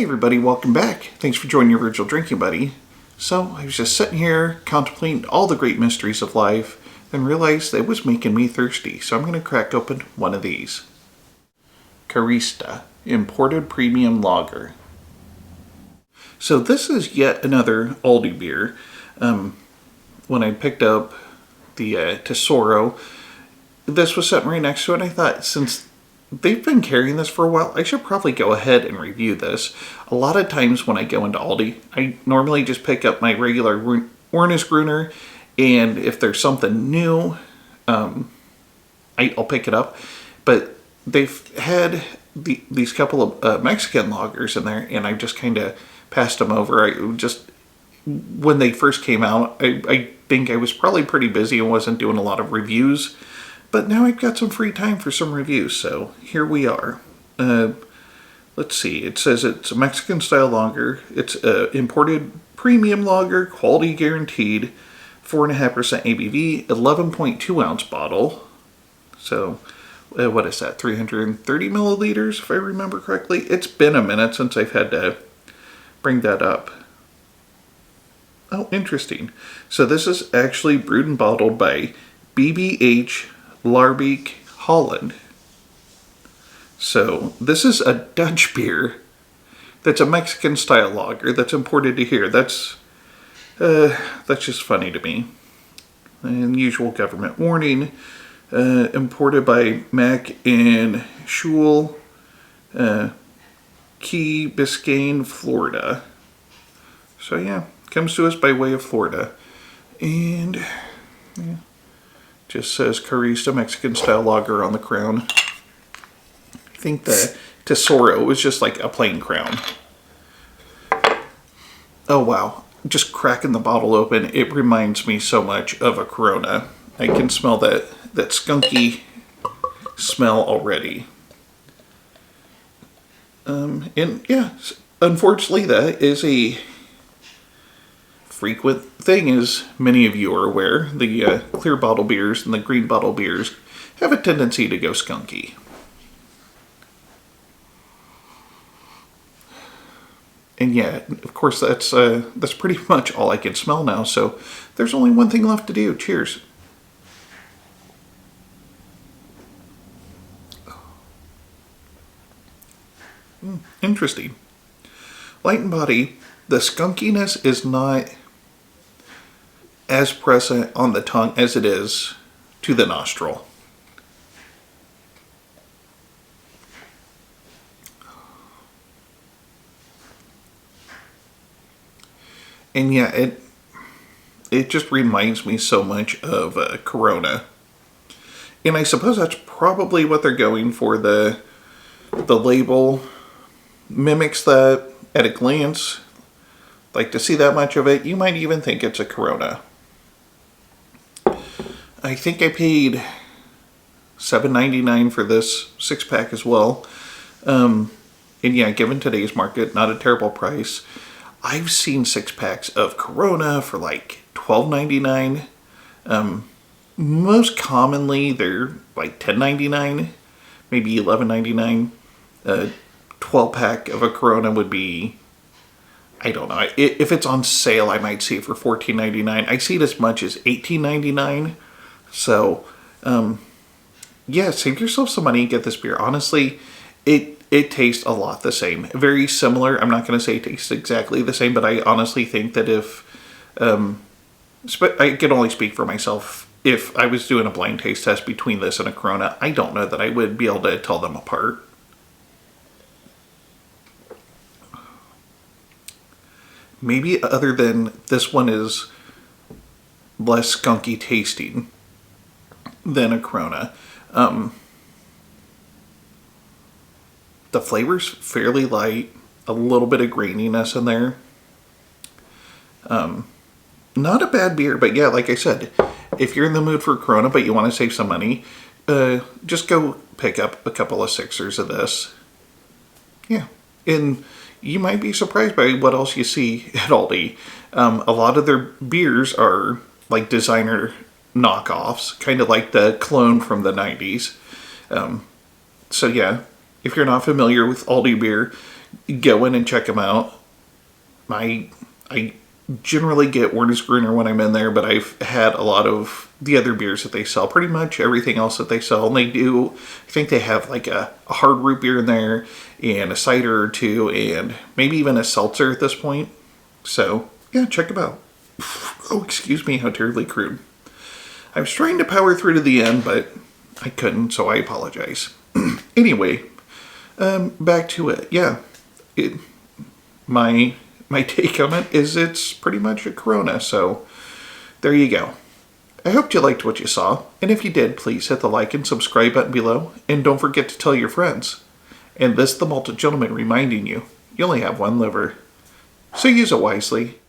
everybody, welcome back. Thanks for joining your virtual drinking buddy. So I was just sitting here contemplating all the great mysteries of life, then realized that it was making me thirsty, so I'm going to crack open one of these. Carista, imported premium lager. So this is yet another Aldi beer. When I picked up the Tesoro, this was sitting right next to it, and I thought, since they've been carrying this for a while, I should probably go ahead and review this. A lot of times when I go into Aldi, I normally just pick up my regular Gruner, and if there's something new, I'll pick it up. But they've had these couple of Mexican lagers in there, and I just kind of passed them over. When they first came out, I think I was probably pretty busy and wasn't doing a lot of reviews. But now I've got some free time for some reviews, so here we are. Let's see, it says it's a Mexican style lager. It's an imported premium lager, quality guaranteed, 4.5% ABV, 11.2 ounce bottle. So, what is that, 330 milliliters, if I remember correctly? It's been a minute since I've had to bring that up. Oh, interesting. So this is actually brewed and bottled by BBH Larbeek, Holland. So this is a Dutch beer that's a Mexican style lager that's imported to here. That's just funny to me. Unusual government warning. Imported by Mac and Schul, Key Biscayne, Florida. So yeah, comes to us by way of Florida. And yeah, just says Carista Mexican Style Lager on the crown. I think the Tesoro was just like a plain crown. Oh wow, just cracking the bottle open, it reminds me so much of a Corona. I can smell that skunky smell already. And yeah, unfortunately that is a frequent thing, as many of you are aware. The clear bottle beers and the green bottle beers have a tendency to go skunky. And yeah, of course that's pretty much all I can smell now, so there's only one thing left to do. Cheers. Interesting. Light in body, the skunkiness is not as present on the tongue as it is to the nostril. And yeah, it just reminds me so much of Corona. And I suppose that's probably what they're going for. The label mimics that at a glance. Like, to see that much of it, you might even think it's a Corona. I think I paid $7.99 for this 6-pack as well. And yeah, given today's market, not a terrible price. I've seen 6-packs of Corona for like $12.99. Most commonly, they're like $10.99, maybe $11.99. 12-pack of a Corona would be, I don't know. If it's on sale, I might see it for $14.99. I see it as much as $18.99. So, yeah, save yourself some money and get this beer. Honestly, it tastes a lot the same. Very similar. I'm not going to say it tastes exactly the same, but I honestly think that if, I can only speak for myself. If I was doing a blind taste test between this and a Corona, I don't know that I would be able to tell them apart. Maybe other than this one is less skunky tasting than a Corona. The flavor's fairly light, a little bit of graininess in there. Not a bad beer, but yeah, like I said, if you're in the mood for a Corona but you want to save some money, just go pick up a couple of sixers of this. Yeah, and you might be surprised by what else you see at Aldi. A lot of their beers are like designer knockoffs, kind of like the clone from the 90s. So yeah, if you're not familiar with Aldi beer, go in and check them out. I generally get Wernesgrüner when I'm in there, but I've had a lot of the other beers that they sell, pretty much everything else that they sell. And they do, I think they have like a hard root beer in there and a cider or two and maybe even a seltzer at this point. So yeah, check them out. Oh, excuse me, how terribly crude. I was trying to power through to the end, but I couldn't, so I apologize. Anyway, back to it. Yeah, my take on it is it's pretty much a Corona, so there you go. I hope you liked what you saw, and if you did, please hit the like and subscribe button below, and don't forget to tell your friends. And this the Malted Gentleman reminding you, you only have one liver, so use it wisely.